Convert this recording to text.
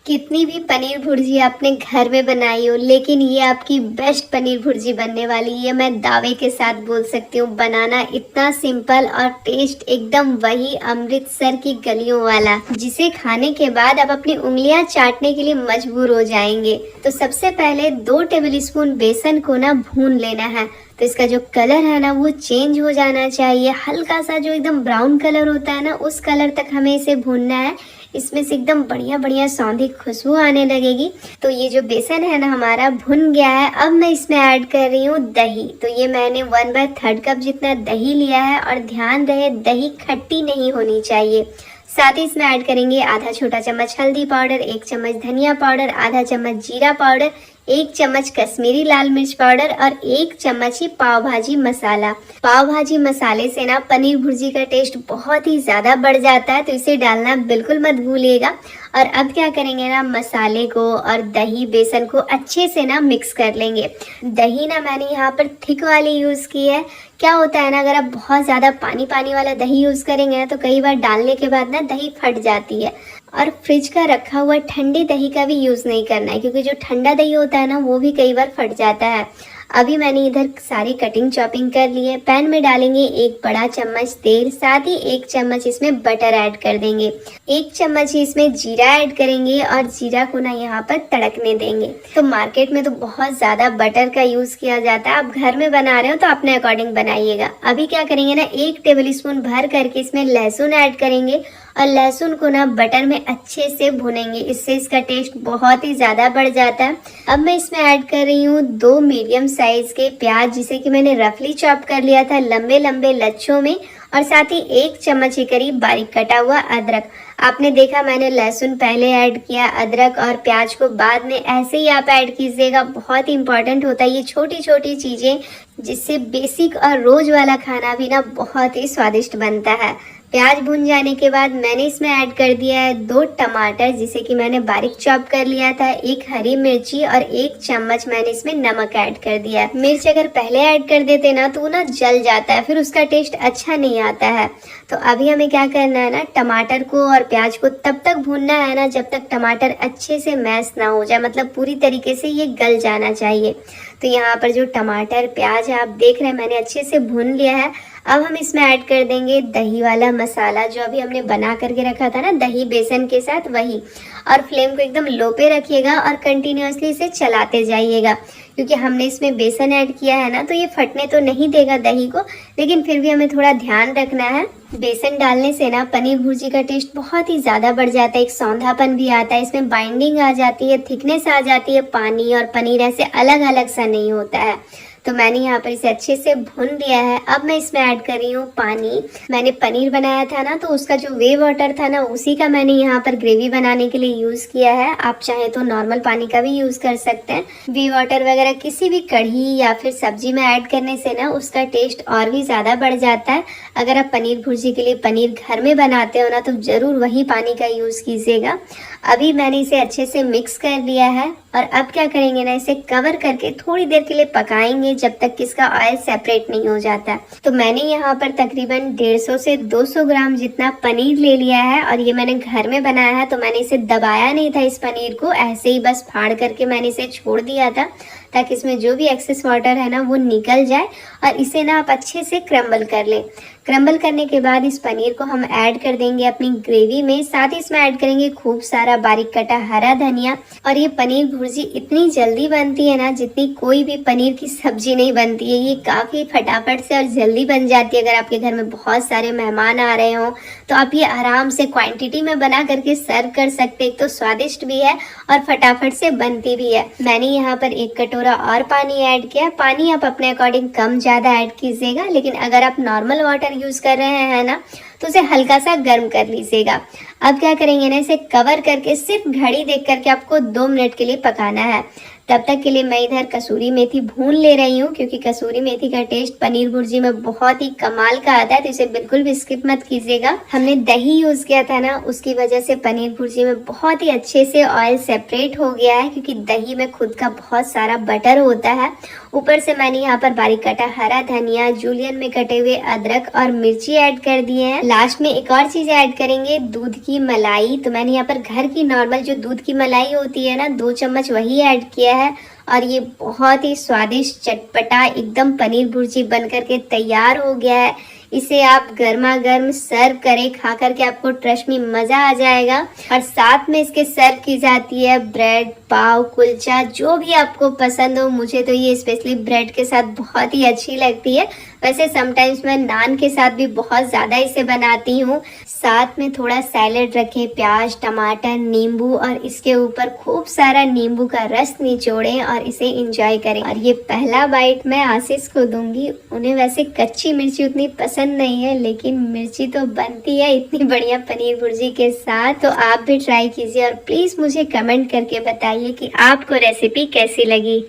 कितनी भी पनीर भुर्जी आपने घर में बनाई हो, लेकिन ये आपकी बेस्ट पनीर भुर्जी बनने वाली है। मैं दावे के साथ बोल सकती हूँ। बनाना इतना सिंपल और टेस्ट एकदम वही अमृतसर की गलियों वाला, जिसे खाने के बाद आप अपनी उंगलियां चाटने के लिए मजबूर हो जाएंगे। तो सबसे पहले 2 टेबल स्पून बेसन को ना भून लेना है। तो इसका जो कलर है ना वो चेंज हो जाना चाहिए, हल्का सा जो एकदम ब्राउन कलर होता है ना उस कलर तक हमें इसे भूनना है। इसमें से एकदम बढ़िया बढ़िया सौंधी खुशबू आने लगेगी। तो ये जो बेसन है ना हमारा भुन गया है। अब मैं इसमें ऐड कर रही हूँ दही। तो ये मैंने 1/3 कप जितना दही लिया है, और ध्यान रहे दही खट्टी नहीं होनी चाहिए। साथ ही इसमें ऐड करेंगे आधा छोटा चम्मच हल्दी पाउडर, 1 चम्मच धनिया पाउडर, आधा चम्मच जीरा पाउडर, 1 चम्मच कश्मीरी लाल मिर्च पाउडर और 1 चम्मच ही पाव भाजी मसाला। पाव भाजी मसाले से ना पनीर भुर्जी का टेस्ट बहुत ही ज्यादा बढ़ जाता है, तो इसे डालना बिल्कुल मत भूलिएगा। और अब क्या करेंगे ना, मसाले को और दही बेसन को अच्छे से ना मिक्स कर लेंगे। दही ना मैंने यहाँ पर थिक वाली यूज की है। क्या होता है ना, अगर आप बहुत ज्यादा पानी पानी वाला दही यूज करेंगे ना तो कई बार डालने के बाद ना दही फट जाती है। और फ्रिज का रखा हुआ ठंडे दही का भी यूज नहीं करना है, क्योंकि जो ठंडा दही होता है ना वो भी कई बार फट जाता है। अभी मैंने इधर सारी कटिंग चॉपिंग कर ली है। पैन में डालेंगे 1 बड़ा चम्मच तेल, साथ ही 1 चम्मच इसमें बटर ऐड कर देंगे। 1 चम्मच ही इसमें जीरा ऐड करेंगे और जीरा को ना यहाँ पर तड़कने देंगे। तो मार्केट में तो बहुत ज्यादा बटर का यूज किया जाता है, आप घर में बना रहे हो तो अपने अकॉर्डिंग बनाइएगा। अभी क्या करेंगे ना, 1 टेबल स्पून भर करके इसमें लहसुन ऐड करेंगे और लहसुन को ना बटर में अच्छे से भुनेंगे। इससे इसका टेस्ट बहुत ही ज्यादा बढ़ जाता है। अब मैं इसमें ऐड कर रही हूँ 2 मीडियम साइज के प्याज, जिसे कि मैंने रफली चॉप कर लिया था लंबे लंबे लच्छों में, और साथ ही 1 चम्मच के करीब बारीक कटा हुआ अदरक। आपने देखा मैंने लहसुन पहले ऐड किया, अदरक और प्याज को बाद में, ऐसे ही आप ऐड कीजिएगा। बहुत ही इंपॉर्टेंट होता है ये छोटी छोटी चीजें, जिससे बेसिक और रोज वाला खाना भी ना बहुत ही स्वादिष्ट बनता है। प्याज भुन जाने के बाद मैंने इसमें ऐड कर दिया है 2 टमाटर, जिसे कि मैंने बारीक चॉप कर लिया था, 1 हरी मिर्ची और 1 चम्मच मैंने इसमें नमक ऐड कर दिया है। मिर्च अगर पहले ऐड कर देते ना तो वो ना जल जाता है, फिर उसका टेस्ट अच्छा नहीं आता है। तो अभी हमें क्या करना है ना, टमाटर को और प्याज को तब तक भूनना है ना जब तक टमाटर अच्छे से मैश ना हो जाए, मतलब पूरी तरीके से ये गल जाना चाहिए। तो यहाँ पर जो टमाटर प्याज है आप देख रहे हैं मैंने अच्छे से भून लिया है। अब हम इसमें ऐड कर देंगे दही वाला मसाला, जो अभी हमने बना करके रखा था ना दही बेसन के साथ, वही। और फ्लेम को एकदम लो पे रखिएगा और कंटिन्यूअसली इसे चलाते जाइएगा, क्योंकि हमने इसमें बेसन ऐड किया है ना तो ये फटने तो नहीं देगा दही को, लेकिन फिर भी हमें थोड़ा ध्यान रखना है। बेसन डालने से ना पनीर भुर्जी का टेस्ट बहुत ही ज़्यादा बढ़ जाता है, एक सौंधापन भी आता है, इसमें बाइंडिंग आ जाती है, थिकनेस आ जाती है। पानी और पनीर ऐसे अलग अलग सा नहीं होता है। तो मैंने यहाँ पर इसे अच्छे से भून लिया है। अब मैं इसमें ऐड कर रही हूँ पानी। मैंने पनीर बनाया था ना तो उसका जो वे वाटर था ना उसी का मैंने यहाँ पर ग्रेवी बनाने के लिए यूज़ किया है। आप चाहे तो नॉर्मल पानी का भी यूज़ कर सकते हैं। वे वाटर वगैरह किसी भी कढ़ी या फिर सब्जी में ऐड करने से ना उसका टेस्ट और भी ज़्यादा बढ़ जाता है। अगर आप पनीर भुर्जी के लिए पनीर घर में बनाते हो ना तो ज़रूर वही पानी का यूज़ कीजिएगा। अभी मैंने इसे अच्छे से मिक्स कर लिया है और अब क्या करेंगे ना, इसे कवर करके थोड़ी देर के लिए पकाएंगे जब तक कि इसका ऑयल सेपरेट नहीं हो जाता। तो मैंने यहाँ पर तकरीबन 150 से 200 ग्राम जितना पनीर ले लिया है और ये मैंने घर में बनाया है। तो मैंने इसे दबाया नहीं था, इस पनीर को ऐसे ही बस फाड़ करके मैंने इसे छोड़ दिया था ताकि इसमें जो भी एक्सेस वाटर है ना वो निकल जाए। और इसे ना आप अच्छे से क्रम्बल कर लें। क्रम्बल करने के बाद इस पनीर को हम ऐड कर देंगे अपनी ग्रेवी में। साथ ही इसमें ऐड करेंगे खूब सारा बारीक कटा हरा धनिया। और ये पनीर भुर्जी इतनी जल्दी बनती है ना जितनी कोई भी पनीर की सब्जी नहीं बनती है। ये काफ़ी फटाफट से और जल्दी बन जाती है। अगर आपके घर में बहुत सारे मेहमान आ रहे हों तो आप ये आराम से क्वांटिटी में बना करके सर्व कर सकते हैं। एक तो स्वादिष्ट भी है और फटाफट से बनती भी है। मैंने यहाँ पर 1 कटोरा और पानी ऐड किया। पानी आप अपने अकॉर्डिंग कम ज़्यादा ऐड कीजिएगा, लेकिन अगर आप नॉर्मल वाटर यूज़ कर रहे हैं ना तो उसे हल्का सा गर्म कर लीजिएगा। अब क्या करेंगे ना, इसे कवर करके सिर्फ घड़ी देख करके आपको 2 मिनट के लिए पकाना है। तब तक के लिए मैं इधर कसूरी मेथी भून ले रही हूँ, क्योंकि कसूरी मेथी का टेस्ट पनीर भुर्जी में बहुत ही कमाल का आता है, तो इसे बिल्कुल भी स्किप मत कीजिएगा। हमने दही यूज किया था ना, उसकी वजह से पनीर भुर्जी में बहुत ही अच्छे से ऑयल सेपरेट हो गया है, क्योंकि दही में खुद का बहुत सारा बटर होता है। ऊपर से मैंने यहाँ पर बारीक कटा हरा धनिया, जूलियन में कटे हुए अदरक और मिर्ची ऐड कर दिए हैं। लास्ट में एक और चीज ऐड करेंगे, दूध की मलाई। तो मैंने यहाँ पर घर की नॉर्मल जो दूध की मलाई होती है ना, 2 चम्मच वही ऐड किया है, और ये बहुत ही स्वादिष्ट चटपटा एकदम पनीर भुर्जी बन करके तैयार हो गया है। इसे आप गर्मा गर्म सर्व करें, खा करके आपको ट्रस्ट में मजा आ जाएगा। और साथ में इसके सर्व की जाती है ब्रेड, पाव, कुलचा, जो भी आपको पसंद हो। मुझे तो ये स्पेशली ब्रेड के साथ बहुत ही अच्छी लगती है। वैसे समटाइम्स मैं नान के साथ भी बहुत ज़्यादा इसे बनाती हूँ। साथ में थोड़ा सैलेड रखें, प्याज, टमाटर, नींबू, और इसके ऊपर खूब सारा नींबू का रस निचोड़ें और इसे एंजॉय करें। और ये पहला बाइट मैं आशीष को दूंगी। उन्हें वैसे कच्ची मिर्ची उतनी पसंद नहीं है, लेकिन मिर्ची तो बनती है इतनी बढ़िया पनीर भुर्जी के साथ। तो आप भी ट्राई कीजिए और प्लीज़ मुझे कमेंट करके बताइए कि आपको रेसिपी कैसी लगी।